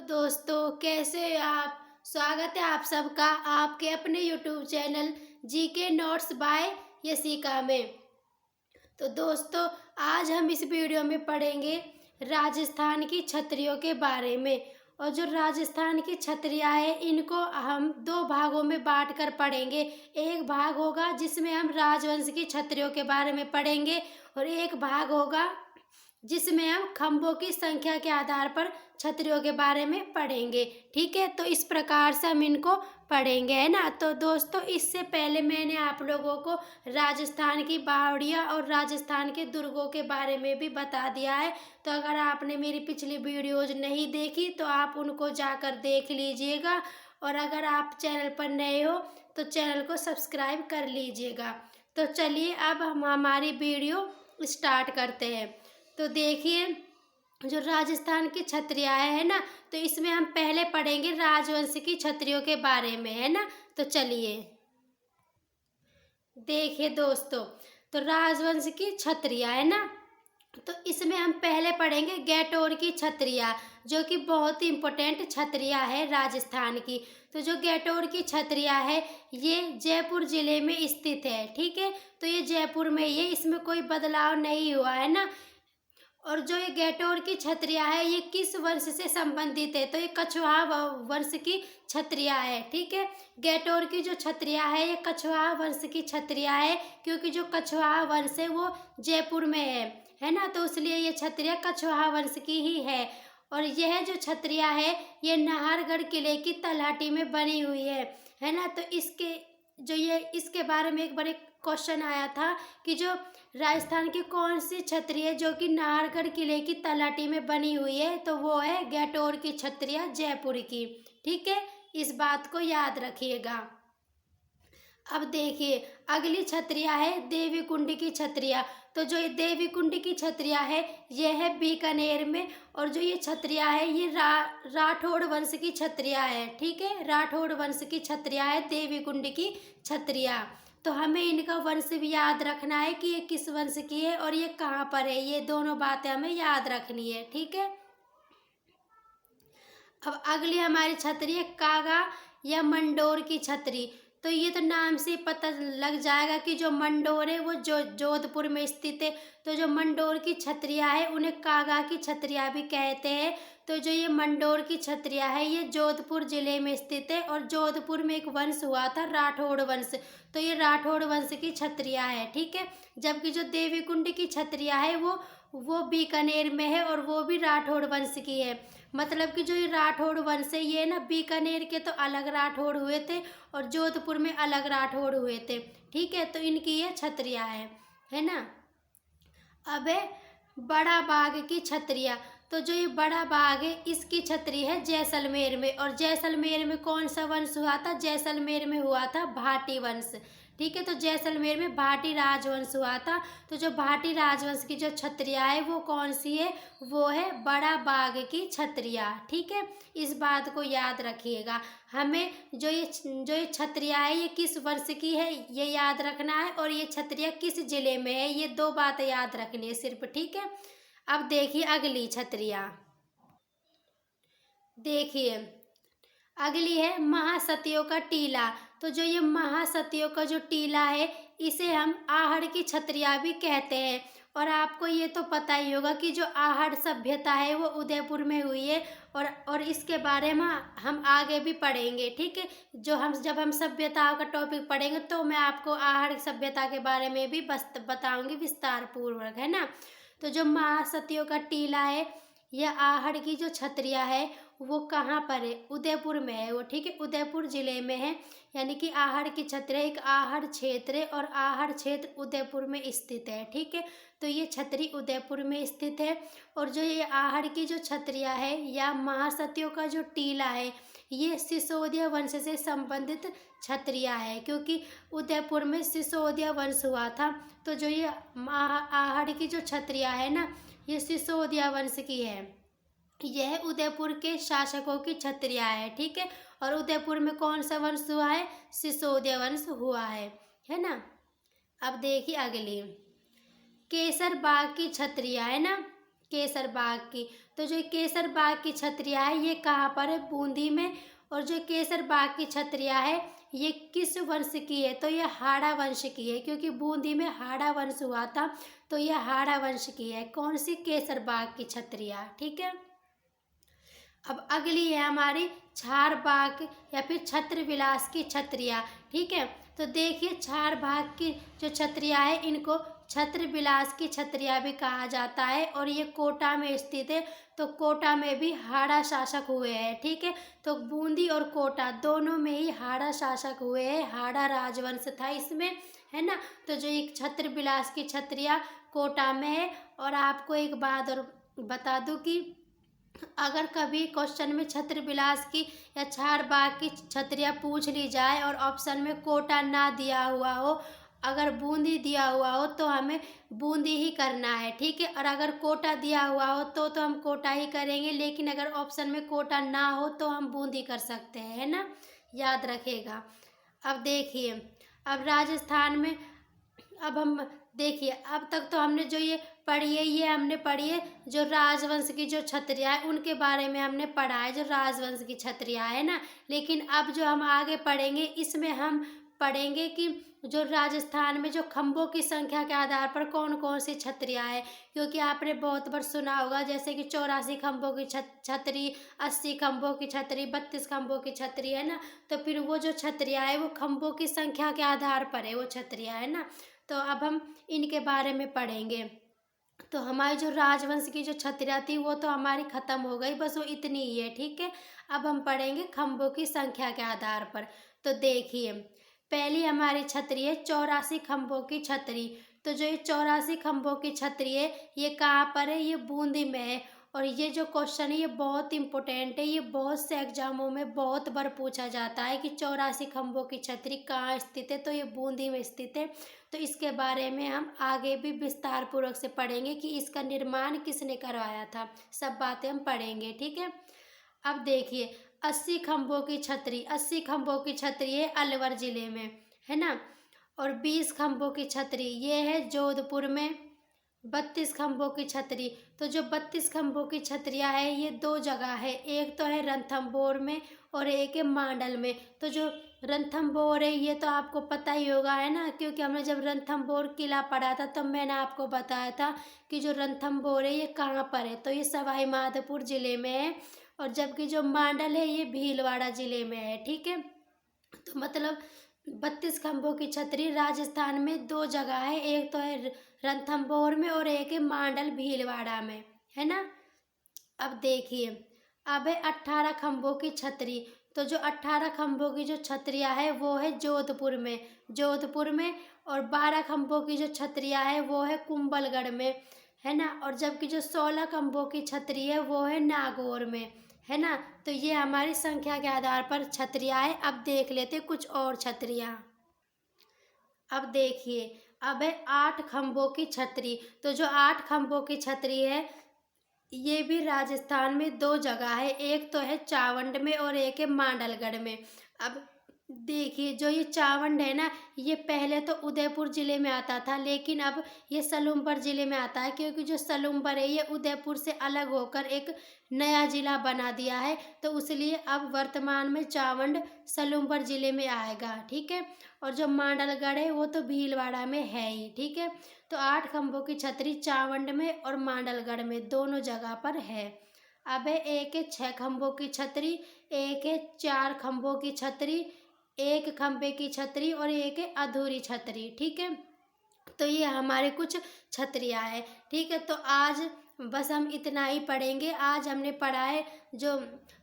दोस्तों, कैसे हैं आप। स्वागत है आप सबका आपके अपने YouTube channel GK notes by Yashika में। तो दोस्तों, आज हम इस वीडियो में पढ़ेंगे राजस्थान की छतरियों के बारे में। और जो राजस्थान की छतरियाँ हैं इनको हम दो भागों में बांट कर पढ़ेंगे। एक भाग होगा जिसमें हम राजवंश की छतरियों के बारे में पढ़ेंगे और एक भाग होगा जिसमें हम खंभों की संख्या के आधार पर छतरियों के बारे में पढ़ेंगे। ठीक है, तो इस प्रकार से हम इनको पढ़ेंगे, है ना। तो दोस्तों, इससे पहले मैंने आप लोगों को राजस्थान की बावड़ियाँ और राजस्थान के दुर्गों के बारे में भी बता दिया है। तो अगर आपने मेरी पिछली वीडियोज नहीं देखी तो आप उनको जाकर देख लीजिएगा। और अगर आप चैनल पर नए हो तो चैनल को सब्सक्राइब कर लीजिएगा। तो चलिए अब हम हमारी वीडियो स्टार्ट करते हैं। तो देखिए, जो राजस्थान की छतरियाँ है ना, तो इसमें हम पहले पढ़ेंगे राजवंश की छतरियों के बारे में, है ना। तो चलिए देखिए दोस्तों, तो राजवंश की छतरियाँ है ना, तो इसमें हम पहले पढ़ेंगे गैटोर की छतरियाँ, जो कि बहुत ही इम्पोर्टेंट छतरियाँ है राजस्थान की। तो जो गैटोर की छतरियाँ है ये जयपुर जिले में स्थित है। ठीक है, तो ये जयपुर में ये इसमें कोई बदलाव नहीं हुआ है ना। और जो ये गैटोर की छतरियाँ है ये किस वंश से संबंधित है, तो ये कछवाहा वंश की छतरियाँ है। ठीक है, गैटोर की जो छतरियाँ है ये कछवाहा वंश की छतरियाँ है, क्योंकि जो कछवाहा वंश है वो जयपुर में है ना। तो इसलिए ये छतरियाँ कछवाहा वंश की ही है। और यह जो छतरियाँ है ये नाहरगढ़ किले की तलहटी में बनी हुई है ना। तो इसके बारे में एक बार एक क्वेश्चन आया था कि जो राजस्थान की कौन सी छतरी है जो कि नाहरगढ़ किले की तलहटी में बनी हुई है, तो वो है गैटोर की छतरियाँ जयपुर की। ठीक है, इस बात को याद रखिएगा। अब देखिए, अगली छतरियाँ है देवी कुंड की छतरियाँ। तो जो ये देवी कुंड की छतरियाँ है ये है बीकानेर में। और जो ये छतरियाँ है ये राठौड़ वंश की छतरियाँ है। ठीक है, राठौड़ वंश की छतरियाँ है देवी कुंड की छतरियाँ। तो हमें इनका वंश भी याद रखना है कि ये किस वंश की है और ये कहाँ पर है, ये दोनों बातें हमें याद रखनी है। ठीक है, अब अगली हमारी छतरी है कागा या मंडोर की छतरी। तो ये तो नाम से पता लग जाएगा कि जो मंडोर है वो जोधपुर में स्थित है। तो जो मंडोर की छतरियाँ है उन्हें कागा की छतरियाँ भी कहते हैं। तो जो ये मंडोर की छतरियाँ है ये जोधपुर जिले में स्थित है। और जोधपुर में एक वंश हुआ था राठौड़ वंश, तो ये राठौड़ वंश की छतरियाँ है। ठीक है, जबकि जो देवी कुंड की छतरियाँ है वो बीकानेर में है और वो भी राठौड़ वंश की है। मतलब कि जो ये राठौड़ वंश है ये ना बीकानेर के तो अलग राठौड़ हुए थे और जोधपुर में अलग राठौड़ हुए थे। ठीक है, तो इनकी ये छतरियाँ है ना। अब है बड़ा बाघ की छतरियाँ। तो जो ये बड़ा बाघ है इसकी छतरी है जैसलमेर में। और जैसलमेर में कौन सा वंश हुआ था, जैसलमेर में हुआ था भाटी वंश। ठीक है, तो जैसलमेर में भाटी राजवंश हुआ था। तो जो भाटी राजवंश की जो छतरियाँ है वो कौन सी है, वो है बड़ा बाघ की छतरियाँ। ठीक है, इस बात को याद रखिएगा। हमें जो ये छतरियाँ है ये किस वंश की है ये याद रखना है और ये छतरियाँ किस जिले में है, ये दो बातें याद रखनी है सिर्फ। ठीक है, अब देखिए अगली छतरियाँ। देखिए, अगली है महासतियों का टीला। तो जो ये महासतियों का जो टीला है इसे हम आहड़ की छतरियाँ भी कहते हैं। और आपको ये तो पता ही होगा कि जो आहड़ सभ्यता है वो उदयपुर में हुई है। और इसके बारे में हम आगे भी पढ़ेंगे। ठीक है, जब हम सभ्यताओं का टॉपिक पढ़ेंगे तो मैं आपको आहड़ सभ्यता के बारे में भी बताऊंगी विस्तार पूर्वक, है ना। तो जो महासतियों का टीला है या आहड़ की जो छतरियाँ है वो कहाँ पर है, उदयपुर में है वो। ठीक है, उदयपुर जिले में है। यानी कि आहड़ की छतरी एक आहड़ क्षेत्र है और आहड़ क्षेत्र उदयपुर में स्थित है। ठीक है, तो ये छतरी उदयपुर में स्थित है। और जो ये आहड़ की जो छतरियाँ है या महासतियों का जो टीला है ये सिसोदिया वंश से संबंधित छतरियाँ है, क्योंकि उदयपुर में सिसोदिया वंश हुआ था। तो जो ये आहड़ की जो छतरियाँ है ना ये सिसोदिया वंश की है। यह उदयपुर के शासकों की छतरियाँ है। ठीक है, और उदयपुर में कौन सा वंश हुआ है, सिसोदिया वंश हुआ है ना। अब देखिए अगली केसर बाग की छतरियाँ है ना, केसर बाग की। तो जो केसर बाग की छत्रियाँ है ये कहाँ पर है, बूंदी में। और जो केसर बाग की छत्रियाँ है ये किस वंश की है, तो ये हाड़ा वंश की है, क्योंकि बूंदी में हाड़ा वंश हुआ था, तो ये हाड़ा वंश की है। कौन सी, केसर बाग की छत्रियाँ, ठीक है। अब अगली है हमारी छार बाग या फिर छत्र विलास की छत्रियाँ, ठीक है। तो देखिए छार बाग की जो छत्रियाँ है इनको छत्र विलास की छत्रियाँ भी कहा जाता है, और ये कोटा में स्थित है। तो कोटा में भी हाड़ा शासक हुए हैं, ठीक है। तो बूंदी और कोटा दोनों में ही हाड़ा शासक हुए हैं, हाड़ा राजवंश था इसमें, है ना। तो जो एक छत्र विलास की छत्रियाँ कोटा में है। और आपको एक बात और बता दूं कि अगर कभी क्वेश्चन में छत्र विलास की या छार बाग की छत्रियाँ पूछ ली जाए और ऑप्शन में कोटा ना दिया हुआ हो, अगर बूंदी दिया हुआ हो तो हमें बूंदी ही करना है, ठीक है। और अगर कोटा दिया हुआ हो तो हम कोटा ही करेंगे, लेकिन अगर ऑप्शन में कोटा ना हो तो हम बूंदी कर सकते हैं, है ना, याद रखेगा। अब देखिए, अब राजस्थान में, अब हम देखिए, अब तक तो हमने जो ये पढ़ी है ये हमने पढ़ी है जो राजवंश की जो छत्रियाँ है उनके बारे में हमने पढ़ा है, जो राजवंश की छत्रियाँ है ना। लेकिन अब जो हम आगे पढ़ेंगे इसमें हम पढ़ेंगे कि जो राजस्थान में जो खंभों की संख्या के आधार पर कौन कौन सी छत्रियाँ है। क्योंकि आपने बहुत बार सुना होगा जैसे कि 84 खंभों की छतरी, 80 खंभों की छतरी, 32 खंभों की छतरी, है ना। तो फिर वो जो छत्रियाँ है वो खंभों की संख्या के आधार पर है वो छत्रियाँ, है ना। तो अब हम इनके बारे में पढ़ेंगे। तो हमारी जो राजवंश की जो छत्रियाँ थी वो तो हमारी ख़त्म हो गई, बस वो इतनी ही है, ठीक है। अब हम पढ़ेंगे खंभों की संख्या के आधार पर। तो देखिए, पहली हमारी छतरी है 84 खंभों की छतरी। तो जो ये 84 खंभों की छतरी है ये कहाँ पर है, ये बूंदी में है। और ये जो क्वेश्चन है ये बहुत इंपॉर्टेंट है, ये बहुत से एग्जामों में बहुत बार पूछा जाता है कि 84 खंभों की छतरी कहाँ स्थित है, तो ये बूंदी में स्थित है। तो इसके बारे में हम आगे भी विस्तार पूर्वक से पढ़ेंगे कि इसका निर्माण किसने करवाया था, सब बातें हम पढ़ेंगे, ठीक है। अब देखिए 80 खंभों की छतरी, 80 खंभों की छतरी है अलवर जिले में, है ना। और 20 खंभों की छतरी ये है जोधपुर में। 32 खंभों की छतरी, तो जो 32 खंभों की छतरियाँ है ये दो जगह है, एक तो है रणथंभौर में और एक है मांडल में। तो जो रणथंभौर है ये तो आपको पता ही होगा, है ना, क्योंकि हमने जब रणथंभौर किला पढ़ा था तो मैंने आपको बताया था कि जो रणथंभौर है ये कहाँ पर है, तो ये सवाई माधोपुर जिले में है। और जबकि जो मांडल है ये भीलवाड़ा जिले में है, ठीक है। तो मतलब 32 खंभों की छतरी राजस्थान में दो जगह है, एक तो है रणथंभौर में और एक है मांडल भीलवाड़ा में, है ना। अब देखिए, अब है 18 खंभों की छतरी। तो जो 18 खंभों की जो छतरियाँ है वो है जोधपुर में, जोधपुर में। और 12 खंभों की जो छतरियाँ है वो है कुंभलगढ़ में, है ना। और जबकि जो 16 खंभों की छतरी है वो है नागौर में, है ना। तो ये हमारी संख्या के आधार पर छतरियाँ है। अब देख लेते कुछ और छतरियाँ। अब देखिए, अब है 8 खंभों की छतरी। तो जो 8 खंभों की छतरी है ये भी राजस्थान में दो जगह है, एक तो है चावंड में और एक है मांडलगढ़ में। अब देखिए, जो ये चावंड है ना ये पहले तो उदयपुर जिले में आता था, लेकिन अब ये सलूमपुर जिले में आता है, क्योंकि जो सलूमपुर है ये उदयपुर से अलग होकर एक नया जिला बना दिया है। तो इसलिए अब वर्तमान में चावंड सलूमपुर जिले में आएगा, ठीक है। और जो मांडलगढ़ है वो तो भीलवाड़ा में है ही, ठीक है। तो 8 खंभों की छतरी चावंड में और मांडलगढ़ में दोनों जगह पर है। अब है एक है 6 खंभों की छतरी, एक है 4 खंभों की छतरी, एक खंभे की छतरी और एक है अधूरी छतरी, ठीक है। तो ये हमारे कुछ छतरियाँ हैं, ठीक है। तो आज बस हम इतना ही पढ़ेंगे। आज हमने पढ़ा है जो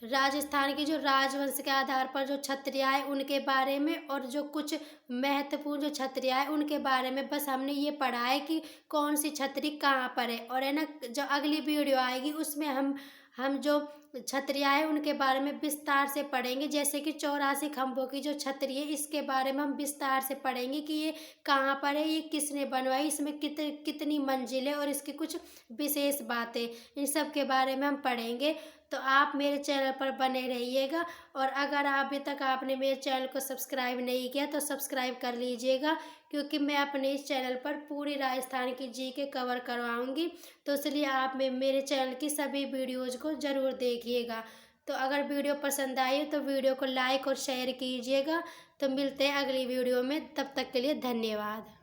राजस्थान की जो राजवंश के आधार पर जो छतरियाँ हैं उनके बारे में, और जो कुछ महत्वपूर्ण जो छतरियाँ हैं उनके बारे में बस हमने ये पढ़ा है कि कौन सी छतरी कहाँ पर है। और है ना, जो अगली वीडियो आएगी उसमें हम जो छतरियाँ हैं उनके बारे में विस्तार से पढ़ेंगे। जैसे कि 84 खंभों की जो छतरी है, इसके बारे में हम विस्तार से पढ़ेंगे कि ये कहाँ पर है, ये किसने बनवाई, इसमें कितनी मंजिल है और इसकी कुछ विशेष बातें, इन सब के बारे में हम पढ़ेंगे। तो आप मेरे चैनल पर बने रहिएगा, और अगर अभी तक आपने मेरे चैनल को सब्सक्राइब नहीं किया तो सब्सक्राइब कर लीजिएगा, क्योंकि मैं अपने इस चैनल पर पूरी राजस्थान की जीके कवर करवाऊंगी। तो इसलिए आप मेरे चैनल की सभी वीडियोज़ को ज़रूर देखिएगा। तो अगर वीडियो पसंद आई तो वीडियो को लाइक और शेयर कीजिएगा। तो मिलते हैं अगली वीडियो में, तब तक के लिए धन्यवाद।